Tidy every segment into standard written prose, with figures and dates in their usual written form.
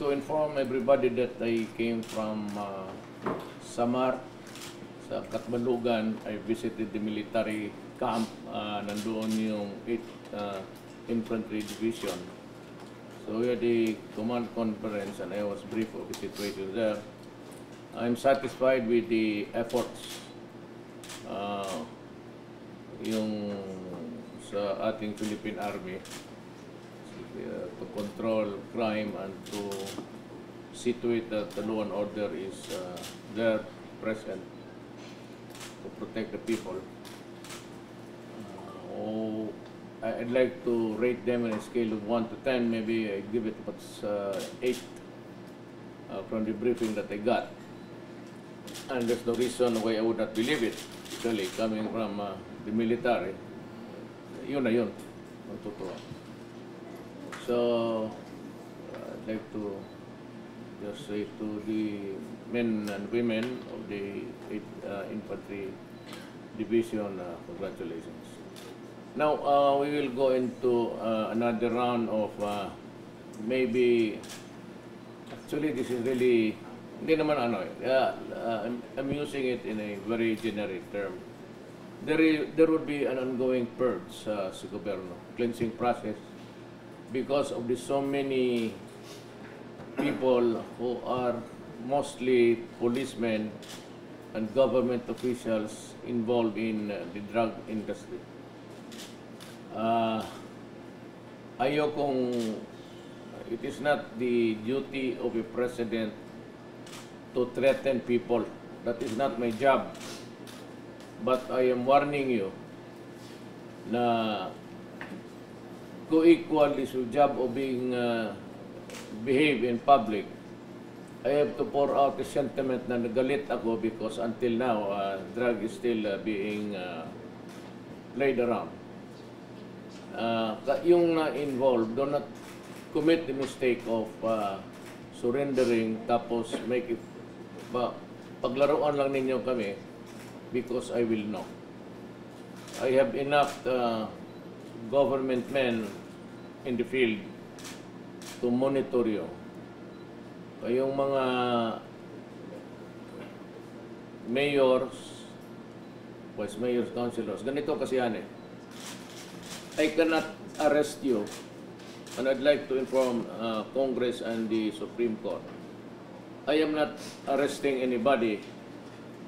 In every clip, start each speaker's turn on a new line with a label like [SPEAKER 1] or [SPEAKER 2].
[SPEAKER 1] to inform everybody that I came from Samar, sa Katbandugan. I visited the military camp. Nandoon yung 8th Infantry Division. So we had a command conference and I was briefed of the situation there. I'm satisfied with the efforts yung sa ating Philippine Army to control crime and to see to it that the law and order is there, present, to protect the people. I'd like to rate them on a scale of 1 to 10. Maybe I give it about 8 from the briefing that I got. And there's no reason why I would not believe it, actually, coming from the military. Yun na yun, ang totoo. So, I'd like to just say to the men and women of the 8th Infantry Division, congratulations. Now, we will go into another round of maybe, actually this is really, hindi naman ano, I'm using it in a very generic term. There would be an ongoing purge sa gobyerno, cleansing process, because of the so many people who are mostly policemen and government officials involved in the drug industry. Ayokong, it is not the duty of a president to threaten people. That is not my job. But I am warning you na co-equal is your job of being behave in public. I have to pour out a sentiment na nagalit ako because until now, drug is still being played around. Yung na-involved, do not commit the mistake of surrendering tapos make it, paglaruan lang ninyo kami because I will know. I have enough government men in the field to monitor you. Kayong mga mayors, vice mayors, councilors, ganito kasi yan eh. I cannot arrest you, and I'd like to inform Congress and the Supreme Court. I am not arresting anybody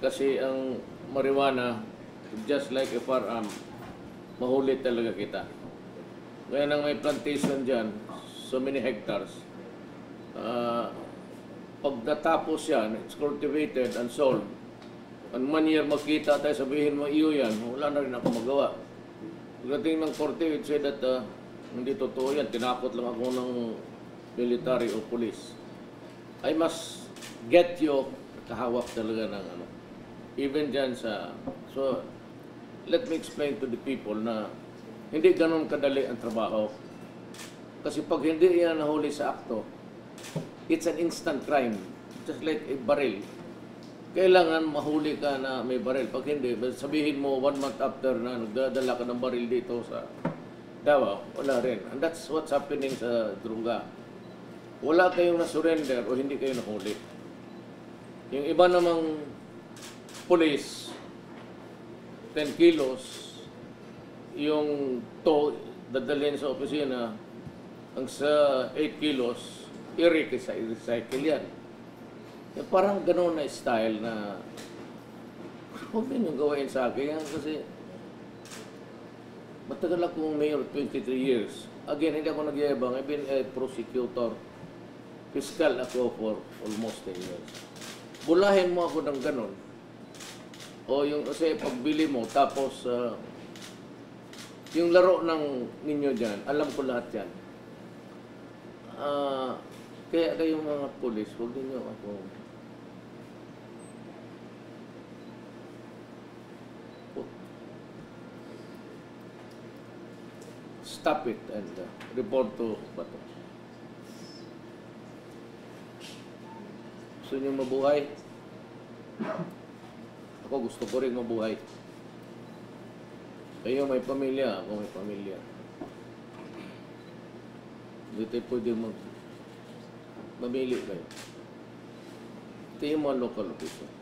[SPEAKER 1] kasi ang marijuana, just like a firearm, mahuli talaga kita. Ngayon ang may plantation dyan, so many hectares, pag natapos yan, it's cultivated and sold. And 1 year makita tayo, sabihin mo, iyo yan, wala na rin ako magawa. Pagdating ng korte, it said that hindi totoo yan, tinakot lang ako ng military o police. I must get you, kahawak talaga ng ano. Even dyan sa, so, let me explain to the people na hindi ganun kadali ang trabaho. Kasi pag hindi yan nahuli sa akto, it's an instant crime, just like a barrel. Kailangan mahuli ka na may barrel. Pag hindi, sabihin mo 1 month after na nagdadala ka ng barrel dito sa Davao, wala rin. And that's what's happening sa Drunga. Wala kayong na-surrender o hindi kayo nahuli. Yung iba namang police, 10 kilos, yung to, dadalhin sa opisina, ang sa 8 kilos, i-recycle yan. Yung parang gano'n na style na huwag ninyong gawain sa akin yan kasi matagal akong mayor, 23 years. Again, hindi ako nagyayabang. I've been a prosecutor, fiscal ako for almost 10 years. Bulahin mo ako ng gano'n. O yung kasi pagbili mo, tapos yung laro ng ninyo dyan, alam ko lahat yan. Kaya kayong mga polis, huwag ninyo ako. Stop it and report to Bato. Gusto nyo mabuhay? Ako gusto ko rin mabuhay. Kayo may pamilya, ako may pamilya. Hindi tayo pwede Mamili kayo. Ito yung mga local officials.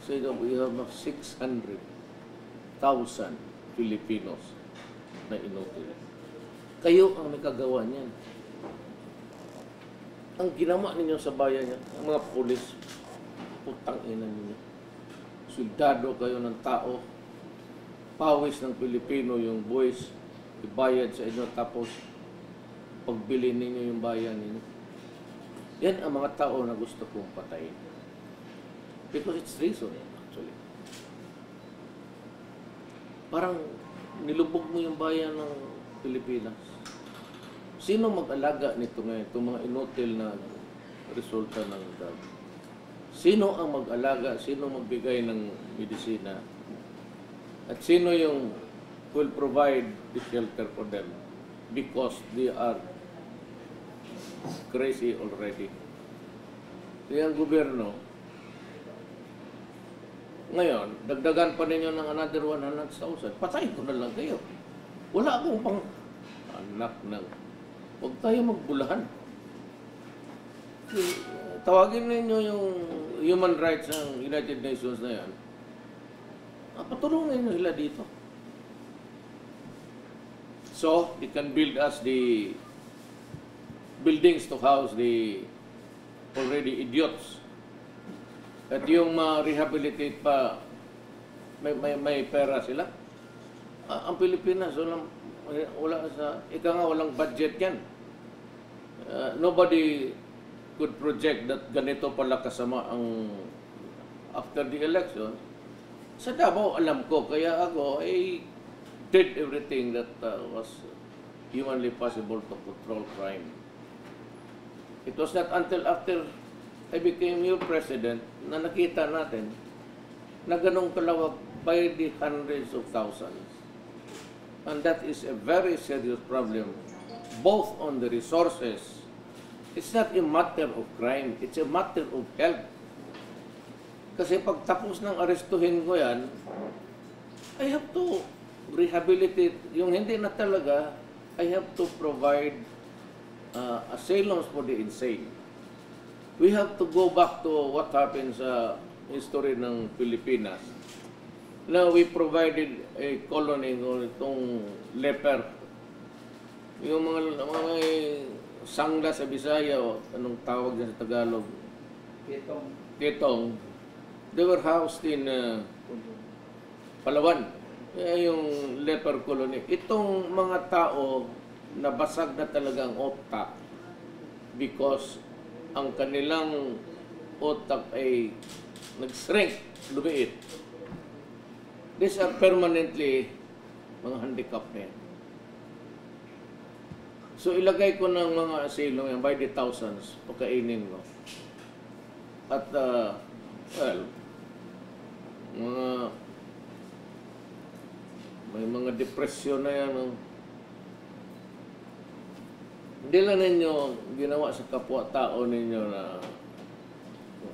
[SPEAKER 1] So we have 600,000 Filipinos na inutil. Kayo ang may kagawa niyan. Ang ginawa ninyo sa bayan niya, ang mga pulis, putang ina ninyo. Soldado kayo ng tao, pawis ng Pilipino yung buwis, ibayad sa inyo, tapos pagbili ninyo yung bayan ninyo. Yan ang mga tao na gusto kong patayin. Because it's reason, actually. Parang nilubog mo yung bayan ng Pilipinas. Sino mag-alaga nito ngayon, itong mga inutil na resulta ng drug? Sino ang mag-alaga? Sino magbigay ng medisina? At sino yung will provide the shelter for them? Because they are crazy already. Kaya ang gobyerno, ngayon, dagdagan pa ninyo ng another 100,000. Patayin ko na lang kayo. Wala akong pang anak ng... Huwag tayo magbulahan. Tawagin ninyo yung human rights ng United Nations na yan. Patulungan nyo sila dito. So, it can build us the buildings to house the already idiots. At yung rehabilitate pa, may pera sila. Ang Pilipinas, wala sa, walang budget yan. Nobody could project that ganito pala kasama ang after the election. Sa Davao, alam ko, kaya ako, did everything that was humanly possible to control crime. It was not until after I became your president na nakita natin na ganong kalawag by the hundreds of thousands. And that is a very serious problem, both on the resources. It's not a matter of crime, it's a matter of health. Kasi pag tapos ng arestuhin ko yan, I have to rehabilitate. Yung hindi na talaga, I have to provide asylums for the insane. We have to go back to what happened sa history ng Pilipinas. Now, we provided a colony ng itong leper. Yung mga sangla sa Bisaya, o anong tawag niya sa Tagalog? Kitong. They were housed in Palawan. Yung leper colony. Itong mga tao, nabasag na talagang utak because ang kanilang utak ay nag-shrink, lumiit. These are permanently mga handicap na yan. So ilagay ko ng mga asylum yan by the thousands, pagkainin mo. At, well, may mga depresyon na yan. Hindi lang ninyo ginawa sa kapwa-tao ninyo na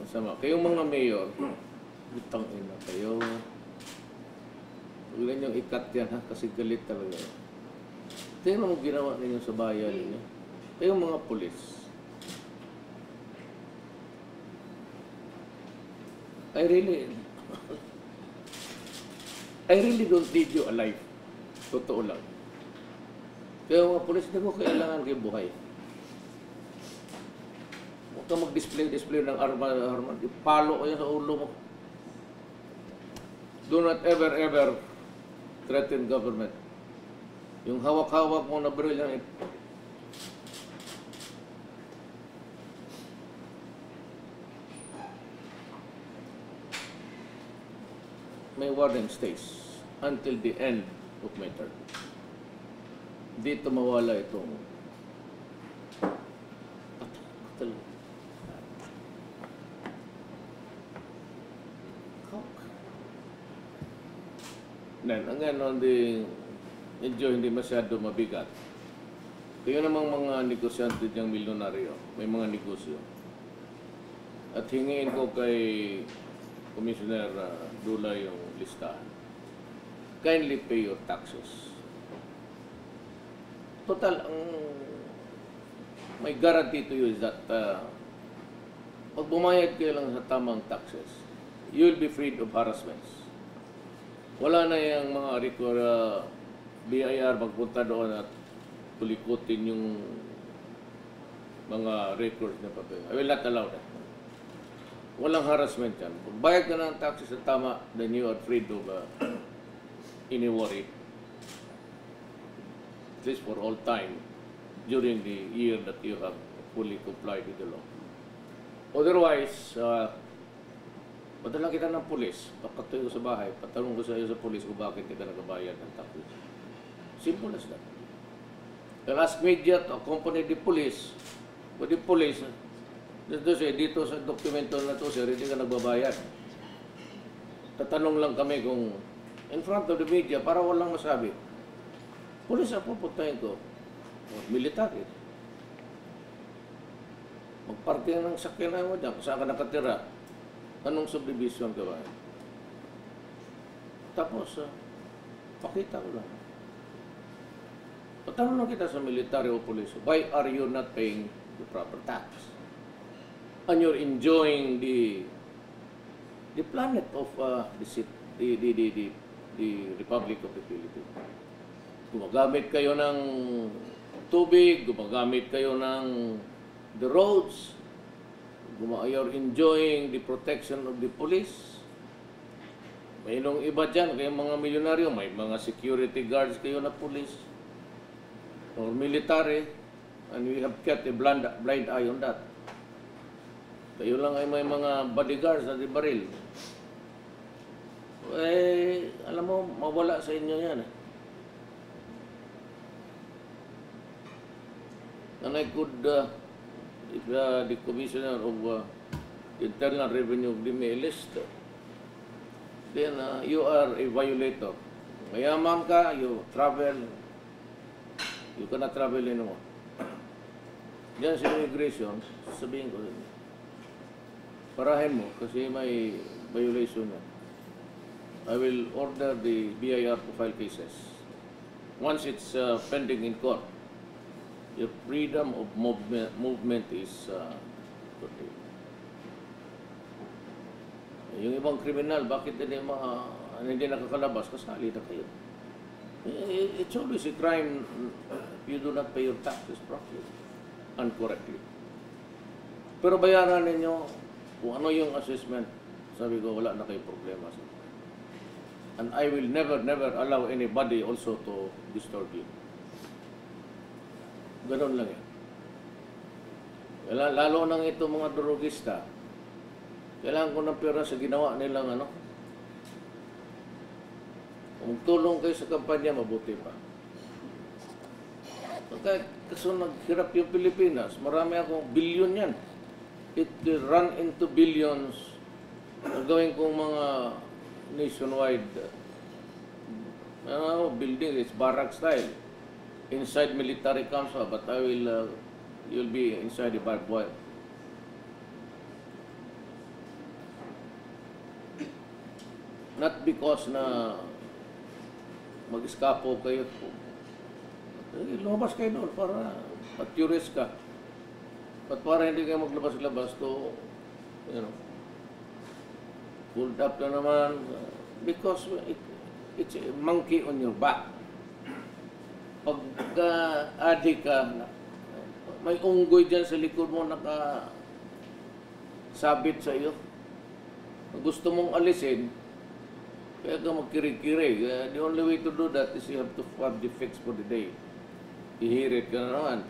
[SPEAKER 1] sama. Kayong mga mayor, bitang ina kayo. Huwag ninyong ikat yan ha, kasi galit talaga. Tingnan mo ginawa ninyo sa bayan ninyo. Kayong mga pulis. I really don't need you alive. Totoo lang. Kaya mga pulis, hindi mo kailangan kayo buhay. Huwag ka mag-display ng arma. Ipalo kayo sa ulo mo. Do not ever threaten government. Yung hawak-hawak mo na baril yan, my warning stays until the end of my term. Dito mawala itong ang ganon medyo hindi masyado mabigat. Kaya namang mga negosyante diyang milyonaryo, may mga negosyo. At hingiin ko kay Commissioner Dula yung listahan. Kindly pay your taxes. Total, ang my guarantee to you is that pag bumayad kayo lang sa tamang taxes, you will be freed of harassments. Wala na yung mga BIR magpunta doon at tulikutin yung mga records na papel. I will not allow that. Walang harassment yan. Kung bayad ka ng taxes na tama, then you are freed of any worry. At least for all time during the year that you have fully complied with the law. Otherwise, padala kita ng pulis, papatuloy ko sa bahay, patanong ko sa iyo sa pulis kung bakit hindi ka nagbabayad ng taxes. Simple as that. They'll ask media to accompany the police. But the police, dito sa dokumento na to, sir, hindi ka nagbabayad. Tatanong lang kami kung in front of the media para walang masabi. Pulis ang pupuntahin ko. Military. Magparking ng sakyanan mo dyan. Kung saan ka nakatira. Anong subdivision ka ba? Tapos, pakita ko lang. Patanong lang kita sa military o police, why are you not paying the proper tax? And you're enjoying the planet of the Republic of the Philippines. Gumagamit kayo ng tubig, gumagamit kayo ng the roads, you're enjoying the protection of the police. May nung iba dyan, kayong mga milyonaryo, may mga security guards kayo na police or military, and we have kept a blind eye on that. Kayo lang ay may mga bodyguards na di baril. Eh, alam mo, mawala sa inyo yan. And I could, if the Commissioner of Internal Revenue give me a list, then you are a violator. Mayaman ka, you travel, you cannot travel anymore. Diyan sa immigration, sabihin ko rin. Parahin mo kasi may violation yan. I will order the BIR to file cases. Once it's pending in court, your freedom of movement is protected. Yung ibang kriminal, bakit hindi nakakalabas? Kasali na kayo. It's always a crime if you do not pay your taxes properly and correctly. Pero bayaran ninyo kung ano yung assessment. Sabi ko, wala na kayong problema. And I will never allow anybody also to disturb you. Ganon lang yan. Lalo nang ito mga drogista, kailangan ko ng pera sa ginawa nilang ano. Kung tulong kayo sa kampanya, mabuti pa. Kasi naghirap yung Pilipinas, marami akong billion yan. It will run into billions. Gawin kong mga nationwide building, it's barrack style. Inside military camps, but I will, you'll be inside the barbed wire. Not because na mag-eskapo kayo. Lumabas kayo doon para at-tourist ka. But para hindi kayo maglabas-labas to, you know, pulled up na naman because it's a monkey on your back. Pagka-addict ka, may unggoy dyan sa likod mo nakasabit sa iyo. Gusto mong alisin, kaya ka magkiri-kiri. The only way to do that is you have to have the fix for the day. Ihirit ka na naman.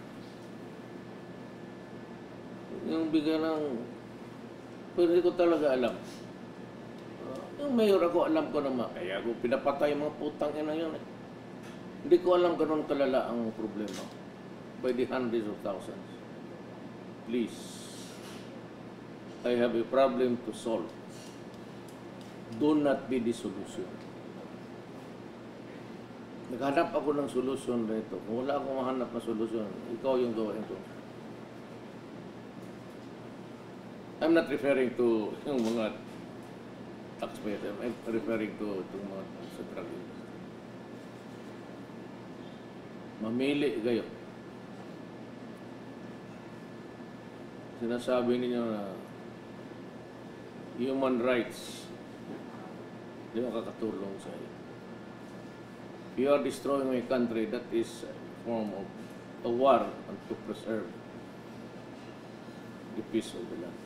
[SPEAKER 1] Yung bigyan ng... Pero hindi ko talaga alam. Yung mayor ako, alam ko naman. Kaya ako pinapatay mga putang ina yun. Hindi ko alam ganun kalala ang problema. By the hundreds of thousands. Please. I have a problem to solve. Do not be the solution. Naghanap ako ng solusyon dito. Kung wala akong mahanap na solusyon, ikaw yung gawin ko. I'm not referring to yung mga taxpayers. I'm referring to mga sa drug industry. Mamili kayo. sinasabi ninyo na human rights, di makakatulong sa iyo. If you are destroying my country, that is a form of a war and to preserve the peace of the land.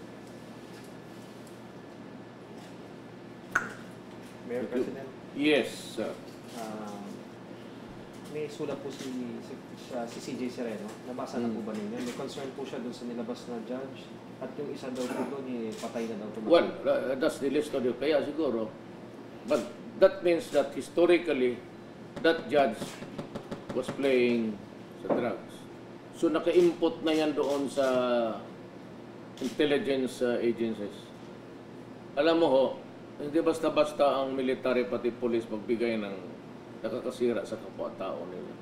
[SPEAKER 2] Mayor President,
[SPEAKER 1] Yes, sir.
[SPEAKER 2] may sulat po si CJ Sereno. Nabasa na po ba ninyo? May concern po siya doon sa nilabas na judge. At yung isa daw po doon, patay na daw.
[SPEAKER 1] Well, that's the list of the kaya siguro. But that means that historically, that judge was playing sa drugs. So naka-input na yan doon sa intelligence agencies. Alam mo ho, hindi basta-basta ang military pati police magbigay ng nakakasira sa kapwa-tao nila.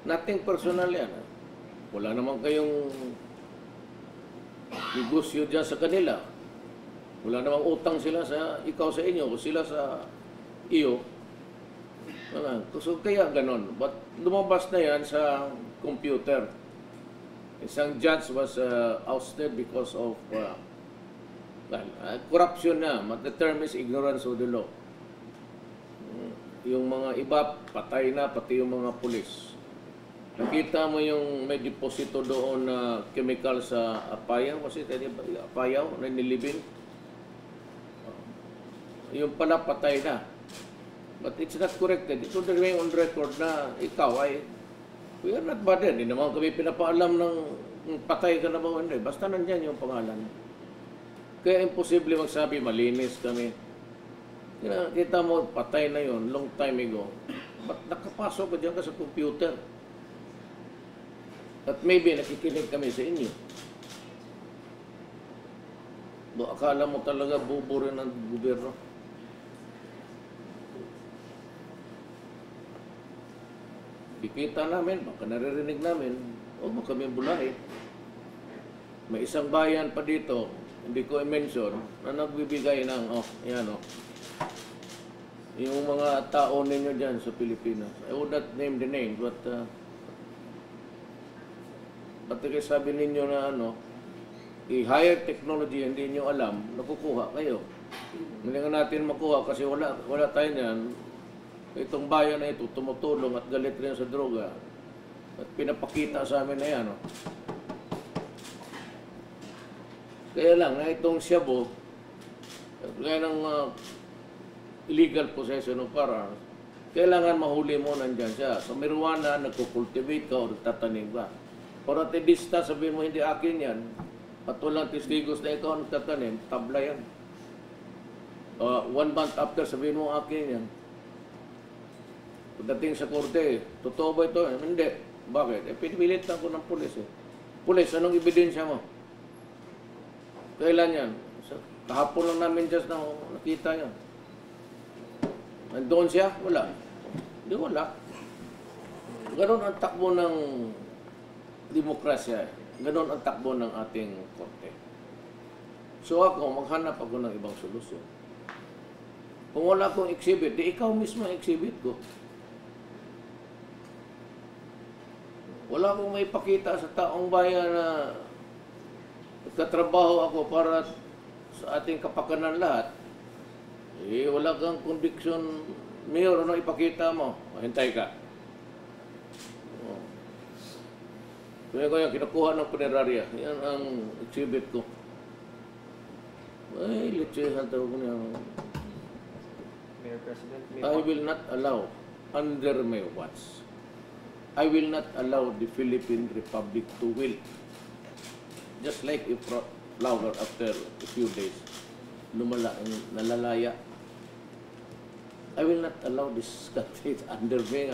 [SPEAKER 1] Nothing personal yan. Wala naman kayong negosyo dyan sa kanila. Wala namang utang sila sa ikaw sa inyo o sila sa iyo. Wala. So kaya ganon. But lumabas na yan sa computer. Isang judge was ousted because of corruption na. The term is ignorance of the law. Yung mga iba, patay na, pati yung mga pulis. Nakita mo yung may deposito doon na chemical sa apayaw, kasi apayaw na nilibing. Yung pala patay na. But it's not corrected. Ito remain on record na ikaw ay, we are not bothered. Hindi naman kami pinapaalam ng patay ka na ba o hindi. Basta nandyan yung pangalan. Kaya imposible magsabi, malinis kami. Kita mo, patay na yun, long time ago. Ba't nakapasok ka dyan ka sa computer? At maybe nakikinig kami sa inyo. Akala mo talaga bubo rin ang gobyerno. Kikita namin, baka naririnig namin, o baka kami bulahe. May isang bayan pa dito, hindi ko i-mention, na nagbibigay ng, yung mga tao ninyo dyan sa Pilipinas. I would not name the name, but sabi ninyo na i-higher technology, hindi nyo alam, nakukuha kayo. Hindi nga natin makuha kasi wala tayo niyan. Itong bayan na ito, tumutulong at galit rin sa droga. At pinapakita sa amin na yan. Kaya lang, na itong Shabu, kaya ng illegal possession of firearms, kailangan mahuli mo nandyan siya. Sa marijuana, nagkukultivate ka o nagtatanim ka. Para tedista, sabihin mo hindi akin yan, at walang testigos na ikaw nagtatanim, tabla yan. 1 month after, sabihin mo akin yan. Pagdating sa korte, totoo ba ito? Hindi. Bakit? Pinipilit ako ng pulis. Pulis, anong ebidensya mo? Kailan yan? Kahapon lang namin just nakita yan. Nandoon siya? Wala. Hindi wala. Ganon ang takbo ng demokrasya. Ganon ang takbo ng ating korte. So ako, maghanap ako ng ibang solusyon. Kung wala akong exhibit, di ikaw mismo ang exhibit ko. Wala akong may pakita sa taong bayan na nagtatrabaho ako para sa ating kapakanan lahat. Wala kang conviction, Mayor, ano ipakita mo? Hintay ka. Kaya ko yung kinukuha ng punerarya. Yan ang exhibit ko. Ay, litsehan tawag ko niya.
[SPEAKER 2] Mayor President,
[SPEAKER 1] I will not allow, under my watch, I will not allow the Philippine Republic to wilt. Just like a flower after a few days, nalalaya. I will not allow this country under me.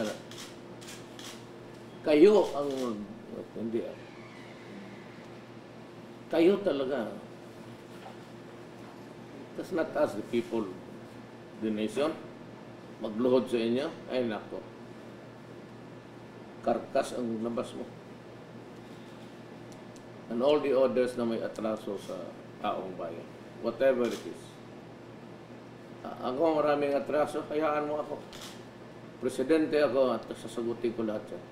[SPEAKER 1] Kayo ang, hindi. Kayo talaga. That's not us, the people, the nation. Magluhod sa inyo, ay nako. Karkas ang labas mo. And all the orders na may atraso sa taong bayan. Whatever it is. Ako maraming atraso, hayaan mo ako. Presidente ako at sasagutin ko lahat yan.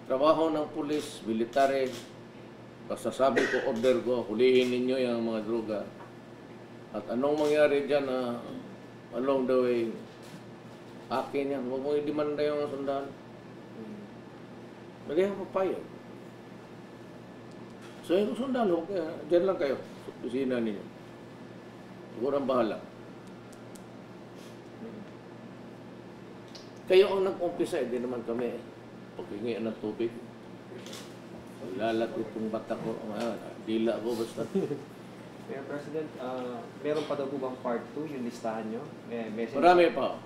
[SPEAKER 1] Trabaho ng pulis, military, Basta sabi ko, order ko, hulihin ninyo yung mga droga. At anong mangyari dyan along the way, akin yan. Huwag mo i-demanda yung mga sundalo. Hindi ako papayag. So yung sundalo, kaya dyan lang kayo sa kusina ninyo. Siguro ang bahala. Kayo ang nag-umpisa, hindi naman kami paghingian ng tubig. Lalat itong bata ko, dila ko basta.
[SPEAKER 2] Mayor President, meron pa daw po bang part 2 yung listahan nyo? Message.
[SPEAKER 1] Marami pa.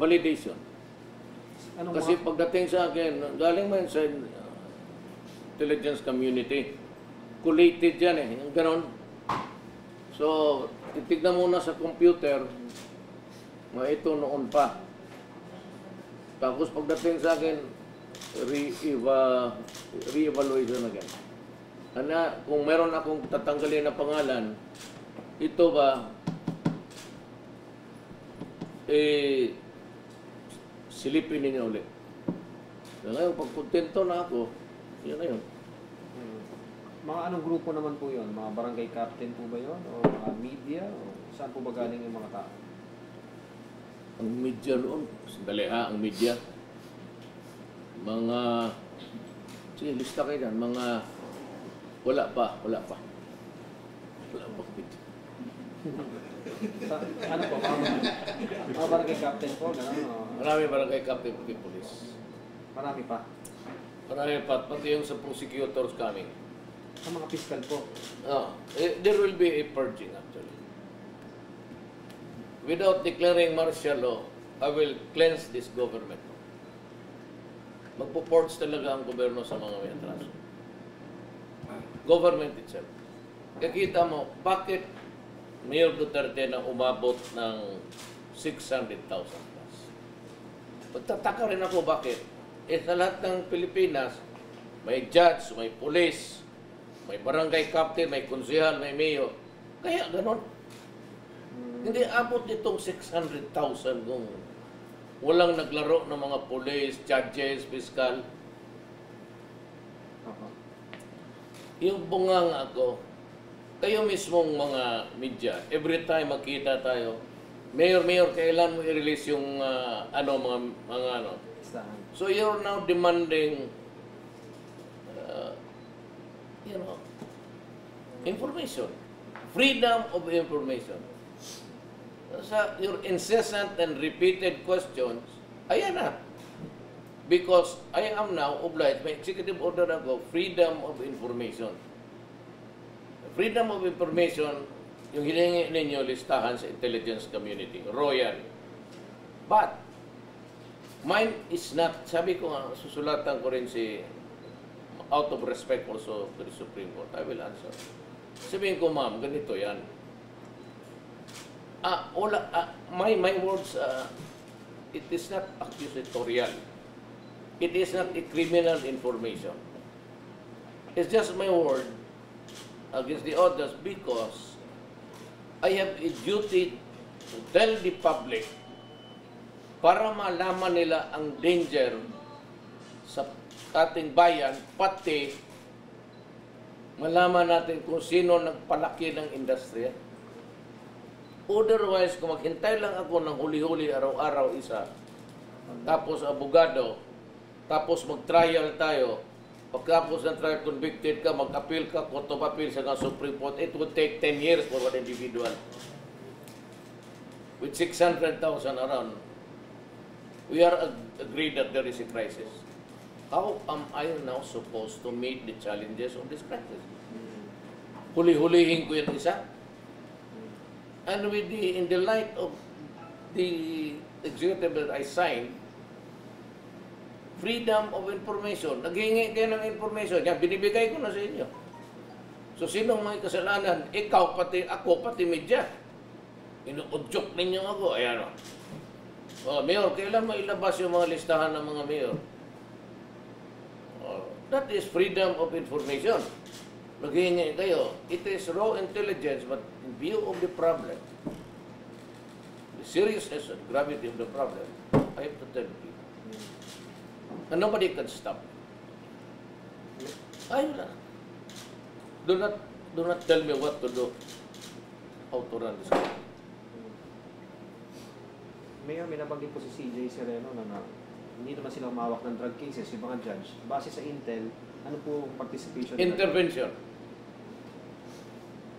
[SPEAKER 1] Validation.
[SPEAKER 2] Anong
[SPEAKER 1] Kasi
[SPEAKER 2] mga...
[SPEAKER 1] pagdating sa akin, galing man sa intelligence community, collated yan yung ganon. So, titignan muna sa computer, ito noon pa. Tapos pagdating sa akin, re-evaluation again. Kung meron akong tatanggalin na pangalan, ito ba, silipin ninyo ulit. So, ngayon, pag kontento na ako, yun na yun.
[SPEAKER 2] Mga anong grupo naman po yun? Mga barangay captain po ba yun? O mga media? O saan po ba galing yung mga tao?
[SPEAKER 1] Ang media noon, sandali ang media. Mga, sige, lista kayo dyan, mga, wala pa. Wala pa media.
[SPEAKER 2] Ano po? Mga barangay captain po? Gano'n?
[SPEAKER 1] Marami barangay captain pati police.
[SPEAKER 2] Marami pa.
[SPEAKER 1] Marami pa, pati yung sa prosecutors coming.
[SPEAKER 2] Sa mga fiscal po.
[SPEAKER 1] There will be a purging actually. Without declaring martial law, I will cleanse this government. Magpo-force talaga ang gobyerno sa mga may atraso. Government itself. Kakita mo, bakit Mayor Duterte na umabot ng 600,000 plus? Pagtataka rin ako bakit. Sa lahat ng Pilipinas, may judge, may police, may barangay captain, may konsehal, may mayor. Kaya ganon. Hindi abot itong 600,000 kung walang naglaro ng mga police, judges, fiscal. Yung bunganga ako, kayo mismong mga media, every time magkita tayo, Mayor, kailan mo i-release yung mga ano? So you're now demanding information. Freedom of information. Sa your incessant and repeated questions, ayan na. Because I am now obliged, may executive order ako, freedom of information. Freedom of information, yung hiningi ninyo listahan sa intelligence community, royal. But, mine is not, sabi ko nga, susulatan ko rin si, out of respect also to the Supreme Court, I will answer. Sabihin ko, ma'am, ganito yan. My words, it is not accusatorial. It is not a criminal information. It's just my word against the others because I have a duty to tell the public para malaman nila ang danger sa ating bayan, pati malaman natin kung sino nagpalaki ng industriya. Otherwise, kung maghintay lang ako ng huli-huli araw-araw isa, tapos abogado, tapos mag-trial tayo, pagkapos ng trial convicted ka, mag-appeal ka, court of appeal sa Supreme Court, it would take 10 years for one individual. With 600,000 around, we are agreed that there is a crisis. How am I now supposed to meet the challenges of this crisis? Huli-hulihin ko yung isa. And with in the light of the executive that I signed, freedom of information. Naghihingi kayo ng information. Yan, binibigay ko na sa inyo. So, sinong may kasalanan? Ikaw, pati ako, pati media. Inuudyok ninyo ako. Ayan o. Mayor, kailan mo ilabas yung mga listahan ng mga mayor? That is freedom of information. Naghihingi kayo. It is raw intelligence, but in view of the problem, the seriousness and gravity of the problem, I have to tell you. And nobody can stop. Ayun lang. do not tell me what to do. How to run this country.
[SPEAKER 2] Mayor, may nabanggit po si CJ Sereno na hindi naman sila umawak ng drug cases, yung mga judge. Base sa intel, ano po participation?
[SPEAKER 1] Intervention.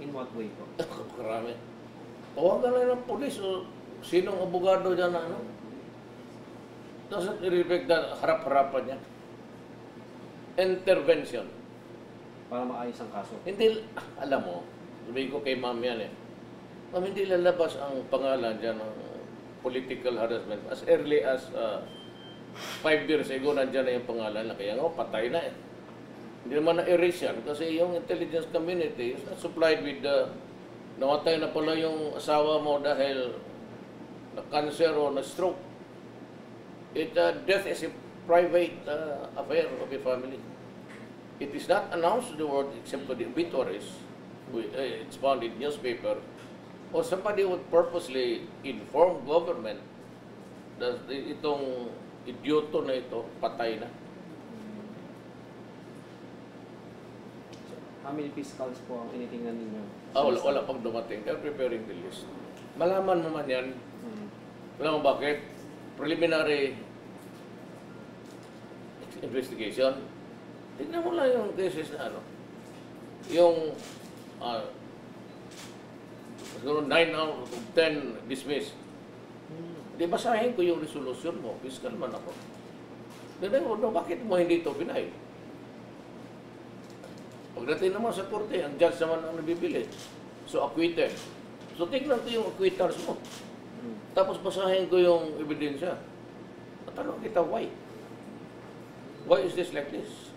[SPEAKER 2] In what way po?
[SPEAKER 1] Karami. Tawagan lang ng polis o sinong abogado dyan na ano. Doesn't reflect that harap-harapan niya. Intervention.
[SPEAKER 2] Para maayos ang kaso.
[SPEAKER 1] Hindi, alam mo, sabihin ko kay ma'am yan eh. Ma'am, hindi lalabas ang pangalan dyan ng political harassment. As early as 5 years ago, nandyan na yung pangalan na kaya nga, patay na eh. Hindi naman na-erase yan kasi yung intelligence community is not supplied with namatay na pala yung asawa mo dahil na cancer o na stroke. Death is a private affair of a family. It is not announced to the world except for the obituaries. It's found in newspaper. Or somebody would purposely inform government that itong idioto na ito, patay na.
[SPEAKER 2] How many fiscals po ang tinitingnan ninyo?
[SPEAKER 1] Wala pang dumating. They're preparing the list. Malaman mo man yan. Alam mo bakit? Preliminary investigation. Tignan mo lang yung cases na ano. Yung siguro 9 out of 10 dismissed. Di basahin ko yung resolution mo. Fiscal man ako. Tignan mo, bakit mo hindi ito pinay? Pagdating naman sa korte, ang judge naman ang nabibili. So, acquitted. So, tignan ko yung acquittals mo. Tapos basahin ko yung ebidensya. Matanong kita, why? Why is this like this?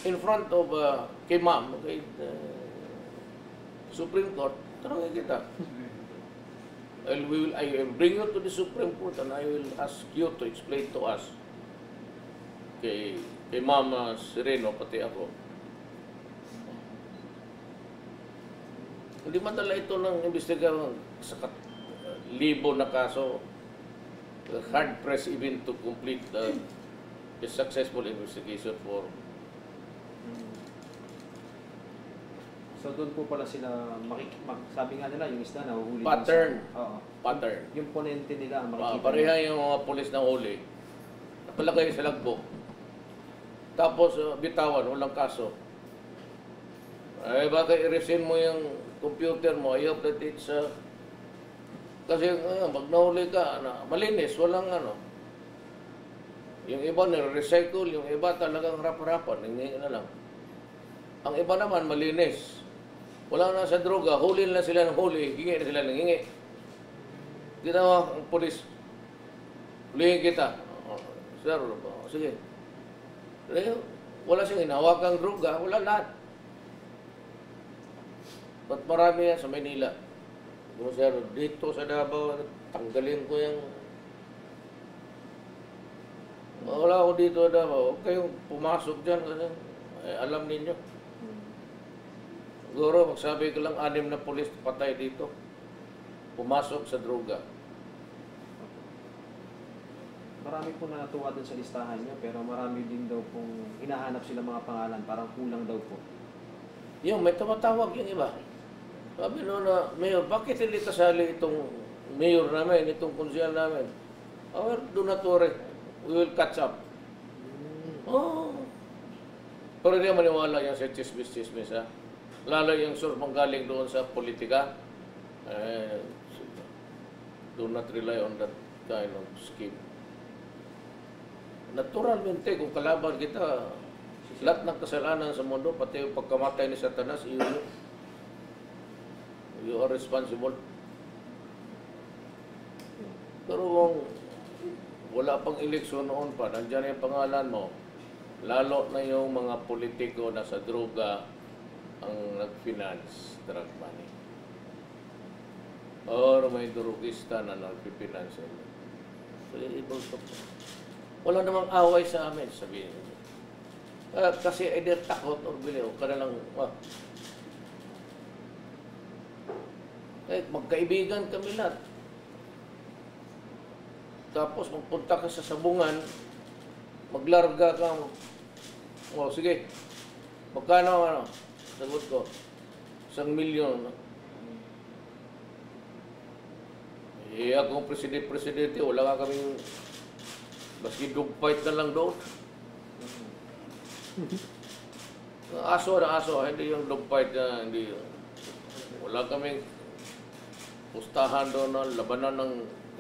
[SPEAKER 1] In front of kay ma'am, kay Supreme Court, tanongin kita. I will bring you to the Supreme Court and I will ask you to explain to us kay Ma'am Sereno, pati ako. Hindi madala ito ng investigasyon sa libo na kaso. Hard press even to complete a successful investigation for.
[SPEAKER 2] So doon po pala sila sabi nga nila yung isda nahuhuli.
[SPEAKER 1] Pattern.
[SPEAKER 2] Oo.
[SPEAKER 1] Pattern.
[SPEAKER 2] Yung ponente nila makikita.
[SPEAKER 1] Pareha yung mga polis na huli. Napalagay sa lagbo. Tapos bitawan, walang kaso. Ay baka i-resign mo yung computer mo, I hope that it's kasi pag nahuli ka, malinis, walang ano. Yung iba nire-recycle, yung iba talagang harap-harapan, hindi na lang. Ang iba naman malinis. Wala na sa droga, huli na sila ng huli, hingi na sila ng hingi. Ginawa ang polis, hulihin kita. Sir, sige. Wala siyang hinawakang droga, wala lahat. Ba't marami yan sa Manila? Kung sir, dito sa Davao, tanggalin ko yung. Wala ako dito sa Davao. Huwag kayong pumasok dyan kasi alam ninyo. Siguro, magsabi ko lang 6 na polis patay dito. Pumasok sa droga.
[SPEAKER 2] Marami po na natuwa dun sa listahan nyo, pero marami din daw pong hinahanap sila mga pangalan, parang kulang daw po.
[SPEAKER 1] Yung may tumatawag yung iba. Sabi no na, Mayor, bakit hindi kasali itong mayor namin, itong konsyal namin? Oh, do not worry. We will catch up. Oh. Pero hindi maniwala yan sa chismis-chismis, ha? Lalo yung surpang galing doon sa politika. Do not rely on that kind of scheme. Naturalmente, kung kalaban kita, lahat ng kasalanan sa mundo, pati yung pagkamatay ni Satanas, you are responsible. Pero kung wala pang eleksyon noon pa, nandiyan yung pangalan mo, lalo na yung mga politiko na sa droga ang nag-finance drug money. Or may drugista na nag-finance. So, wala namang away sa amin, sabihin niyo. Kasi either takot or biliw, kanilang, magkaibigan kami lahat. Tapos magpunta ka sa sabungan, maglarga ka, sige, magkano, Sagot ko, 1,000,000. Eh, akong presidente, wala nga kaming baski dogfight na lang doon. Aso na aso, hindi yung dogfight na hindi. Wala kaming pustahan doon na labanan ng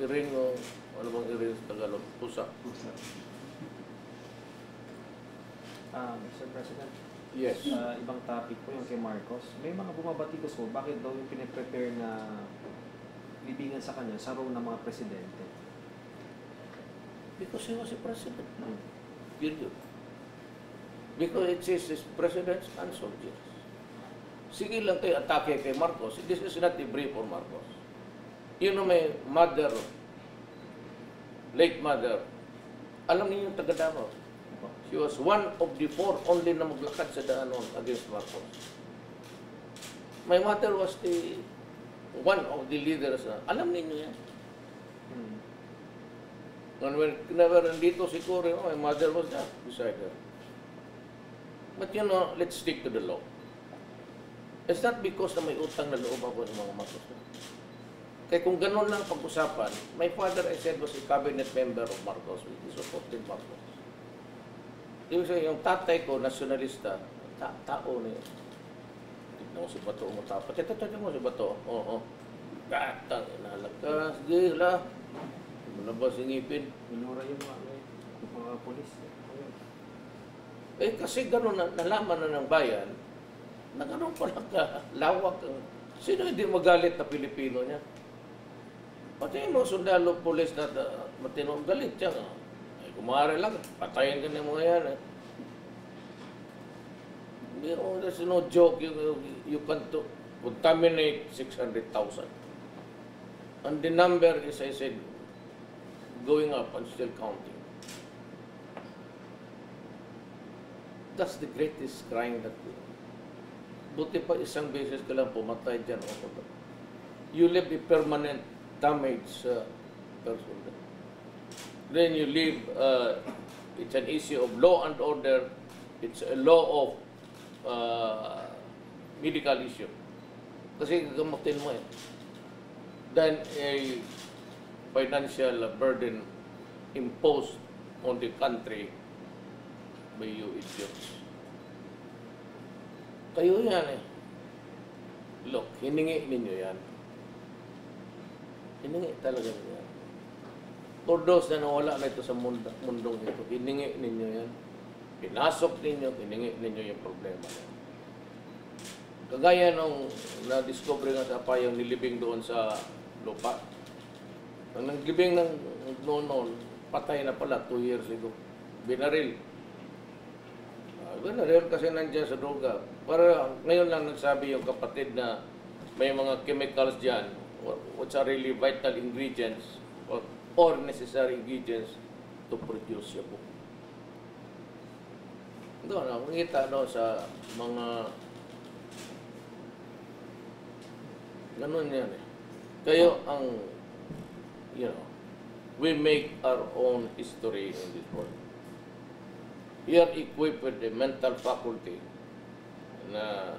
[SPEAKER 1] iring o ano bang iring sa Tagalog? Pusa.
[SPEAKER 2] Mr. President,
[SPEAKER 1] Yes.
[SPEAKER 2] ibang topic po yung kay Marcos. May mga bumabati gusto, bakit daw yung pinaprepare na libingan sa kanya sa role ng mga presidente?
[SPEAKER 1] Because he was a president. Period. Because it says his presidents and soldiers. Sige lang tayo atake kay Marcos. This is not a brief for Marcos. You know, my mother, late mother, alam niyo yung taga Davao. She was one of the 4 only na maglakad sa daanon against Marcos. My mother was the one of the leaders na, alam niyo yan. And when never nandito si Cory, my mother was there beside her. But you know, let's stick to the law. It's not because na may utang na loob ako ng mga Marcos. Kaya kung ganun lang pag-usapan, my father, I said, was a cabinet member of Marcos. He supported Marcos. Ibig sabihin, yung tatay ko, nasyonalista, tao na yun. Tignan mo si Bato, umutapat. Tignan mo si Bato. Oo. Gatang, inalakas. Sige, la. Manabas yung ngipin.
[SPEAKER 2] Minura yung mga polis.
[SPEAKER 1] Eh, kasi gano'n nalaman na ng bayan, na gano'n pala lawak. Sino hindi magalit na Pilipino niya? Pati yung mga sundalo, polis na matinong galit siya. Ay, kumare lang, patayin ka ng mga yan. There's no joke. You can contaminate 600,000. And the number is, I said, going up and still counting. That's the greatest crime that buti pa isang beses ka lang pumatay dyan. You leave a permanent damage person. Then you leave, it's an issue of law and order. It's a law of medical issue. Kasi gagamutin mo eh. Then a financial burden imposed on the country by you idiots. Kayo yan eh. Look, hiningi ninyo yan. Hiningi talaga ninyo yan. For those na nawala na ito sa mundong ito, hiningi ninyo yan. Pinasok ninyo, hiningi ninyo yung problema niya. Kagaya nung na-discover nga sa payong nilibing doon sa lupa. Ang naglibing ng noon, patay na pala 2 years ago. Binaril. Binaril kasi nandiyan sa droga. Para ngayon lang nagsabi yung kapatid na may mga chemicals dyan which are really vital ingredients or necessary ingredients to produce yung book. Doon, nakikita sa mga ganun yan eh. Kayo ang, you know, we make our own history in this world. We are equipped with the mental faculty na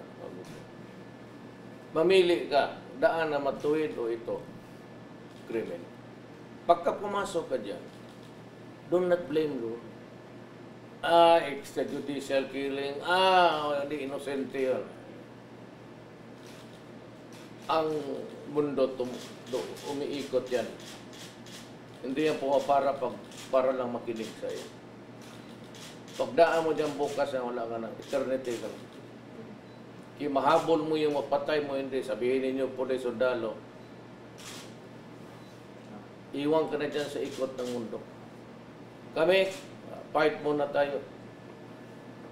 [SPEAKER 1] mamili ka, daan na matuwid o ito, krimen. Pagka pumasok ka dyan, do not blame Lord. Extrajudicial killing, hindi inosente yun. Ang mundo umiikot yan. Hindi yan para lang makinig sa iyo. Pagdaan mo dyan bukas na wala ka na, eternity ka. Kaya mahabol mo yung mapatay mo, hindi. Sabihin ninyo po na sundalo, iwan ka na dyan sa ikot ng mundo. Kami, fight muna tayo.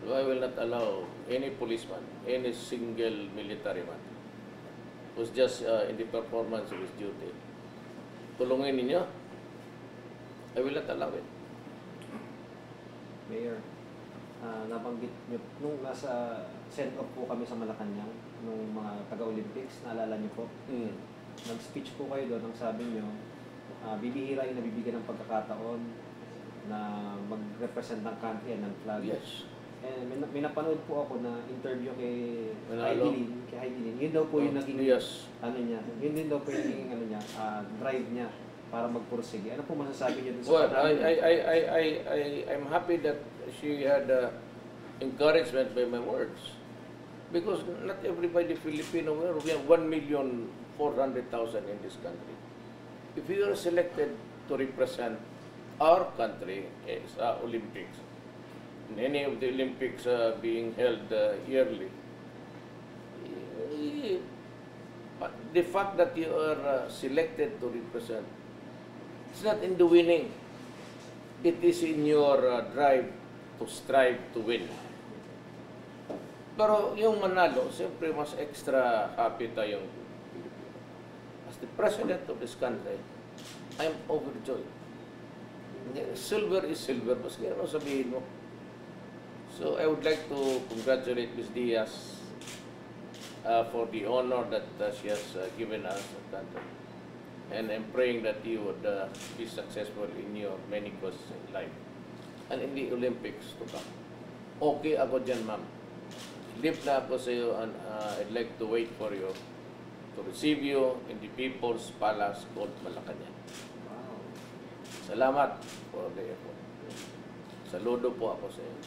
[SPEAKER 1] I will not allow any policeman, any single military man who's just in the performance of his duty. Tulungin ninyo. I will not allow it.
[SPEAKER 2] Mayor, nabanggit nyo, nung nasa send-off po kami sa Malacanang, nung mga taga-Olympics, naalala nyo po, nag-speech po kayo doon, ang sabi nyo, bibihira yung nabibigyan ng pagkakataon na mag-represent ng country and ng flag.
[SPEAKER 1] Yes.
[SPEAKER 2] may napanood po ako na interview kay
[SPEAKER 1] Manalo.
[SPEAKER 2] Heidelin. Yun daw po yung naging
[SPEAKER 1] Yes.
[SPEAKER 2] ano niya. Yun din daw po yung naging ano niya, drive niya para magpursige. Ano po masasabi niyo dun sa
[SPEAKER 1] Well,
[SPEAKER 2] pagdami niya?
[SPEAKER 1] I'm happy that she had encouragement by my words. Because not everybody Filipino, we have 1,400,000 in this country. If you are selected to represent our country sa Olympics, in any of the Olympics being held yearly, but the fact that you are selected to represent, it's not in the winning. It is in your drive to strive to win. Pero yung manalo, siyempre mas extra happy tayong Pilipino. As the president of this country, I am overjoyed. Silver is silver, maski ano sabihin mo. So I would like to congratulate Ms. Diaz for the honor that she has given us as a country. And I'm praying that you would be successful in your many causes in life and in the Olympics to come. Okay ako dyan, ma'am. Live na ako sa iyo and I'd like to wait for you to receive you in the People's Palace called Malacanang.
[SPEAKER 2] Wow.
[SPEAKER 1] Salamat for the effort. Saludo po ako sa iyo.